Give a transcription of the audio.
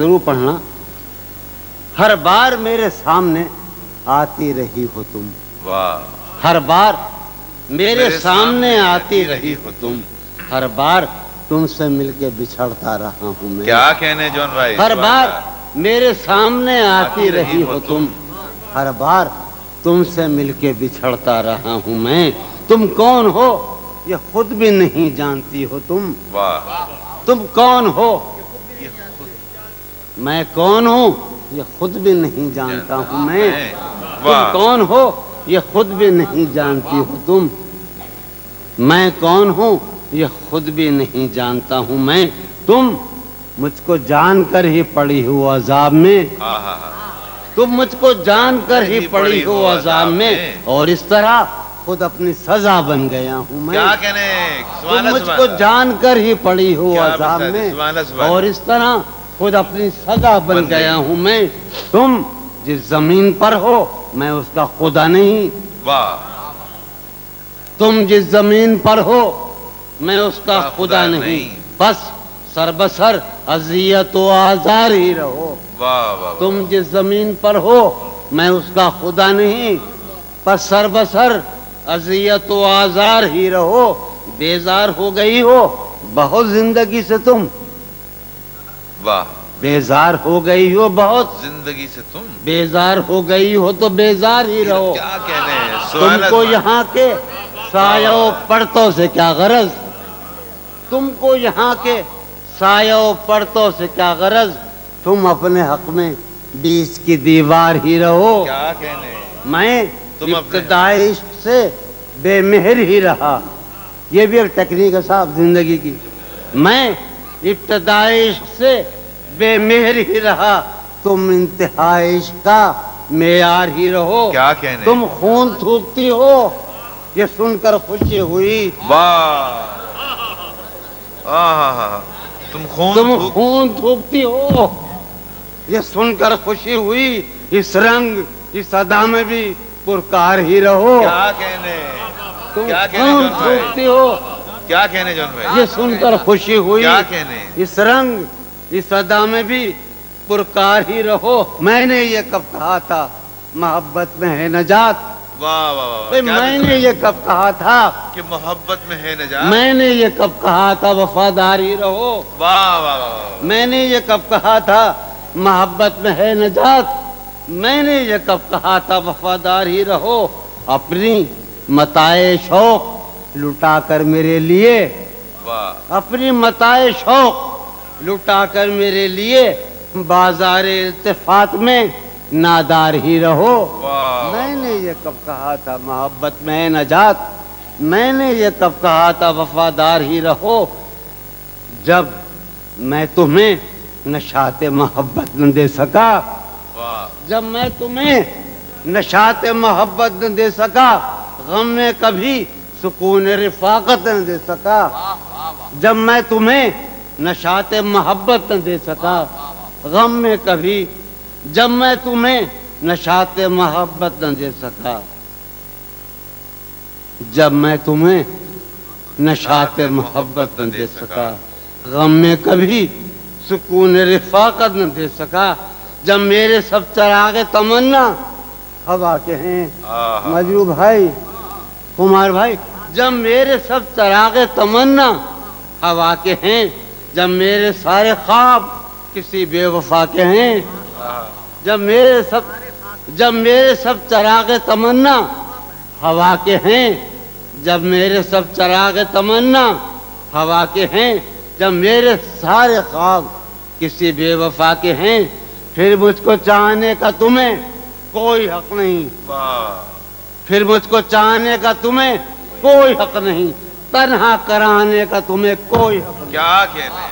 ضرور پڑھنا. ہر بار میرے سامنے آتی رہی ہو تم. واہ. ہر بار میرے سامنے آتی رہی ہو تم. ہر بار تم سے مل کے بچھڑتا رہا ہوں میں. کیا کہنے جون بھائی. ہر بار میرے سامنے آتی رہی ہو تم. ہر بار تم سے مل کے بچھڑتا رہا ہوں میں. تم کون ہو یہ خود بھی نہیں جانتی ہو تم. واہ. تم کون ہو میں کون ہوں یہ خود بھی نہیں جانتا ہوں میں. تم کون ہو یہ خود بھی نہیں جانتی ہو تم. میں کون ہوں یہ خود بھی نہیں جانتا ہوں میں. تم مجھ کو جان کر ہی پڑی ہو عذاب میں. تم مجھ کو جان کر ہی پڑی ہو عذاب میں. اور اس طرح خود اپنی سزا بن گیا ہوں میں. کیا کہنے. تم مجھ کو جان کر ہی پڑی ہو عذاب میں. اور اس طرح خود اپنی سزا بن گیا ہوں میں. تم جس زمین پر ہو میں اس کا خدا نہیں. واہ. تم جس زمین پر ہو میں اس کا خدا نہیں. بس سر بسر اذیت و آزار ہی رہو. تم جس زمین پر ہو میں اس کا خدا نہیں. بس سر بسر اذیت و آزار ہی رہو. بیزار ہو گئی ہو بہت زندگی سے تم. واہ. بیزار ہو گئی ہو بہت زندگی سے تم. بیزار ہو گئی ہو تو بیزار ہی رہو. کیا کہنے. تم کو یہاں کے سایہ و پرتوں سے کیا غرض. تم کو یہاں کے سایہ و پرتوں سے کیا غرض. تم اپنے حق میں بیچ کی دیوار ہی رہو. کیا کہنے. میں ابتدائی عشق سے بے مہر ہی رہا. یہ بھی ایک ٹیکنیک ہے صاحب زندگی کی. میں ابتدائی عشق سے بے مہر ہی رہا. تم انتہائی عشق کا معیار ہی رہو. کیا کہنے. تم خون تھوکتی ہو یہ سن کر خوشی ہوئی. واہ. تم خون تھوکتی ہو یہ سن کر خوشی ہوئی. اس رنگ اس ادا میں بھی پرکار ہی رہو. کیا کہنے. تم خون تھوکتی ہو کیا کہنے جون بھائی. یہ سن کر خوشی ہوئی. کیا کہنے. اس رنگ اس ادا میں بھی پرکار ہی رہو. میں نے یہ کب کہا تھا محبت میں ہے نجات. واہ واہ. میں نے یہ کب کہا تھا کہ محبت میں ہے نجات. میں نے یہ کب کہا تھا وفادار ہی رہو. واہ واہ. میں نے یہ کب کہا تھا محبت میں ہے نجات. میں نے یہ کب کہا تھا وفادار ہی رہو. اپنی متاع شوق لٹا کر میرے لیے. واہ. اپنی متاع شوق لٹا کر میرے لیے بازار التفات میں نادار ہی رہو. میں نے یہ کب کہا تھا محبت میں ہے نجات. میں نے یہ کب کہا تھا وفادار ہی رہو. جب میں تمہیں نشاط محبت نہ دے سکا. جب میں تمہیں نشاط محبت نہ دے سکا. غم میں کبھی سکون رفاقت نہ دے سکا. جب میں تمہیں نشاط محبت نہ دے سکا. غم میں کبھی جب میں تمہیں نشاط محبت نہ دے سکا. جب میں تمہیں نشاط محبت نہ دے سکا. غم میں کبھی سکون رفاقت نہ دے سکا. جب میرے سب چراغ تمنا ہوا کے ہیں مجروح بھائی کمار بھائی. جب میرے سب چراغ تمنا ہوا کے ہیں. جب میرے سارے خواب کسی بے وفا کے ہیں. جب میرے سب چراغ تمنا ہوا کے ہیں. جب میرے سب چراغ تمنا ہوا کے ہیں. جب میرے سارے خواب کسی بے وفا کے ہیں. پھر مجھ کو چاہنے کا تمہیں کوئی حق نہیں. پھر مجھ کو چاہنے کا تمہیں کوئی حق نہیں. تنہا کرانے کا تمہیں کوئی حق نہیں. کیا کہنے.